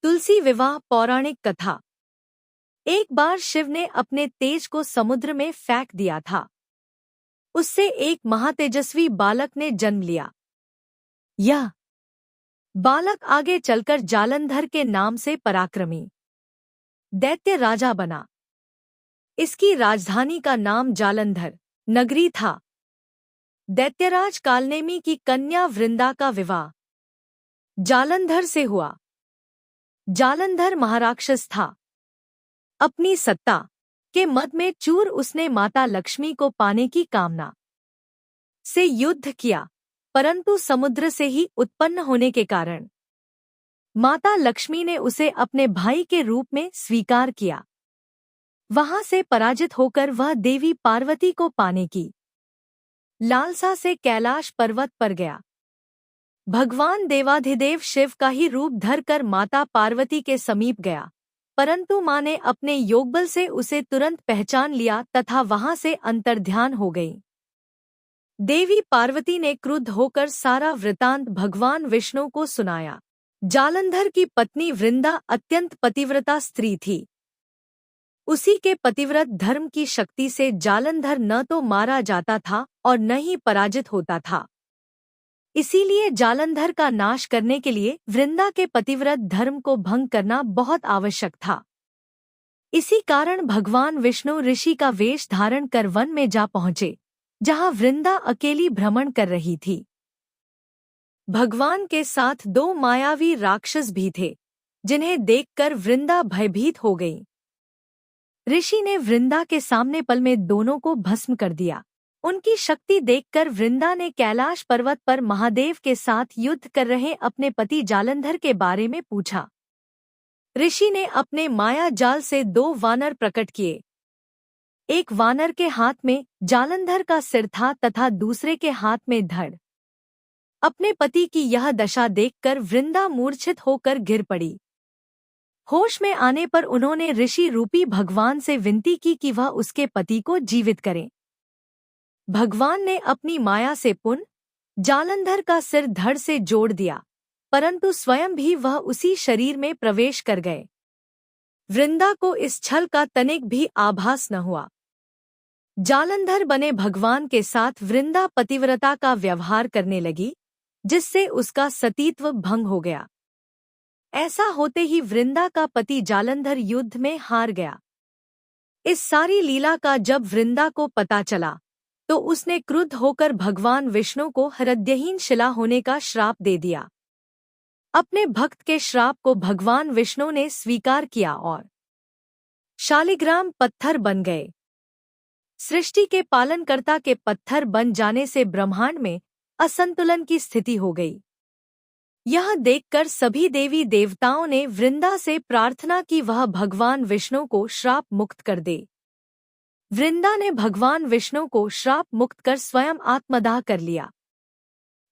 तुलसी विवाह पौराणिक कथा। एक बार शिव ने अपने तेज को समुद्र में फेंक दिया था। उससे एक महातेजस्वी बालक ने जन्म लिया। यह बालक आगे चलकर जालंधर के नाम से पराक्रमी दैत्य राजा बना। इसकी राजधानी का नाम जालंधर नगरी था। दैत्यराज कालनेमी की कन्या वृंदा का विवाह जालंधर से हुआ। जालंधर महाराक्षस था। अपनी सत्ता के मद में चूर उसने माता लक्ष्मी को पाने की कामना से युद्ध किया, परंतु समुद्र से ही उत्पन्न होने के कारण माता लक्ष्मी ने उसे अपने भाई के रूप में स्वीकार किया। वहां से पराजित होकर वह देवी पार्वती को पाने की लालसा से कैलाश पर्वत पर गया। भगवान देवाधिदेव शिव का ही रूप धरकर माता पार्वती के समीप गया, परंतु मां ने अपने योगबल से उसे तुरंत पहचान लिया तथा वहां से अंतर्ध्यान हो गई। देवी पार्वती ने क्रुद्ध होकर सारा वृतांत भगवान विष्णु को सुनाया। जालंधर की पत्नी वृंदा अत्यंत पतिव्रता स्त्री थी। उसी के पतिव्रत धर्म की शक्ति से जालंधर न तो मारा जाता था और न ही पराजित होता था। इसीलिए जालंधर का नाश करने के लिए वृंदा के पतिव्रत धर्म को भंग करना बहुत आवश्यक था। इसी कारण भगवान विष्णु ऋषि का वेश धारण कर वन में जा पहुंचे, जहां वृंदा अकेली भ्रमण कर रही थी। भगवान के साथ दो मायावी राक्षस भी थे, जिन्हें देखकर वृंदा भयभीत हो गई। ऋषि ने वृंदा के सामने पल में दोनों को भस्म कर दिया। उनकी शक्ति देखकर वृंदा ने कैलाश पर्वत पर महादेव के साथ युद्ध कर रहे अपने पति जालंधर के बारे में पूछा। ऋषि ने अपने माया जाल से दो वानर प्रकट किए। एक वानर के हाथ में जालंधर का सिर था तथा दूसरे के हाथ में धड़। अपने पति की यह दशा देखकर वृंदा मूर्छित होकर गिर पड़ी। होश में आने पर उन्होंने ऋषि रूपी भगवान से विनती की कि वह उसके पति को जीवित करें। भगवान ने अपनी माया से पुनः जालंधर का सिर धड़ से जोड़ दिया, परंतु स्वयं भी वह उसी शरीर में प्रवेश कर गए। वृंदा को इस छल का तनिक भी आभास न हुआ। जालंधर बने भगवान के साथ वृंदा पतिव्रता का व्यवहार करने लगी, जिससे उसका सतीत्व भंग हो गया। ऐसा होते ही वृंदा का पति जालंधर युद्ध में हार गया। इस सारी लीला का जब वृंदा को पता चला, तो उसने क्रुद्ध होकर भगवान विष्णु को हृदयहीन शिला होने का श्राप दे दिया। अपने भक्त के श्राप को भगवान विष्णु ने स्वीकार किया और शालिग्राम पत्थर बन गए। सृष्टि के पालनकर्ता के पत्थर बन जाने से ब्रह्मांड में असंतुलन की स्थिति हो गई। यह देखकर सभी देवी देवताओं ने वृंदा से प्रार्थना की वह भगवान विष्णु को श्राप मुक्त कर दे। वृंदा ने भगवान विष्णु को श्राप मुक्त कर स्वयं आत्मदाह कर लिया।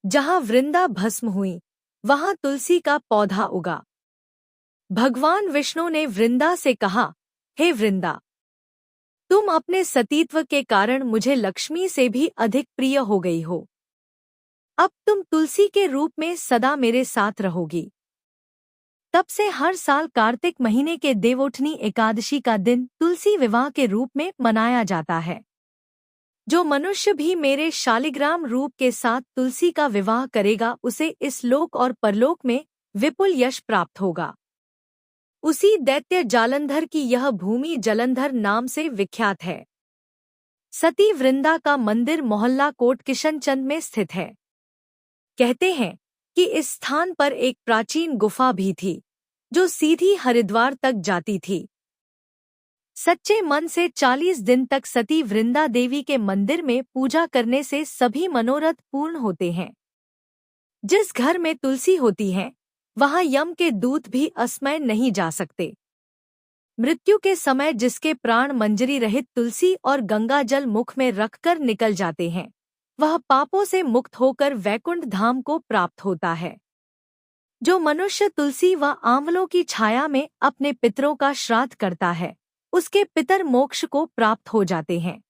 जहां वृंदा भस्म हुई, वहां तुलसी का पौधा उगा। भगवान विष्णु ने वृंदा से कहा, हे वृंदा, तुम अपने सतीत्व के कारण मुझे लक्ष्मी से भी अधिक प्रिय हो गई हो। अब तुम तुलसी के रूप में सदा मेरे साथ रहोगी। तब से हर साल कार्तिक महीने के देवउठनी एकादशी का दिन तुलसी विवाह के रूप में मनाया जाता है। जो मनुष्य भी मेरे शालिग्राम रूप के साथ तुलसी का विवाह करेगा, उसे इस लोक और परलोक में विपुल यश प्राप्त होगा। उसी दैत्य जालंधर की यह भूमि जलंधर नाम से विख्यात है। सती वृंदा का मंदिर मोहल्ला कोट किशनचंद में स्थित है। कहते हैं कि इस स्थान पर एक प्राचीन गुफा भी थी, जो सीधी हरिद्वार तक जाती थी। सच्चे मन से 40 दिन तक सती वृंदा देवी के मंदिर में पूजा करने से सभी मनोरथ पूर्ण होते हैं। जिस घर में तुलसी होती है, वहां यम के दूत भी अस्मय नहीं जा सकते। मृत्यु के समय जिसके प्राण मंजरी रहित तुलसी और गंगा जल मुख में रखकर निकल जाते हैं, वह पापों से मुक्त होकर वैकुंठ धाम को प्राप्त होता है। जो मनुष्य तुलसी व आंवलों की छाया में अपने पितरों का श्राद्ध करता है, उसके पितर मोक्ष को प्राप्त हो जाते हैं।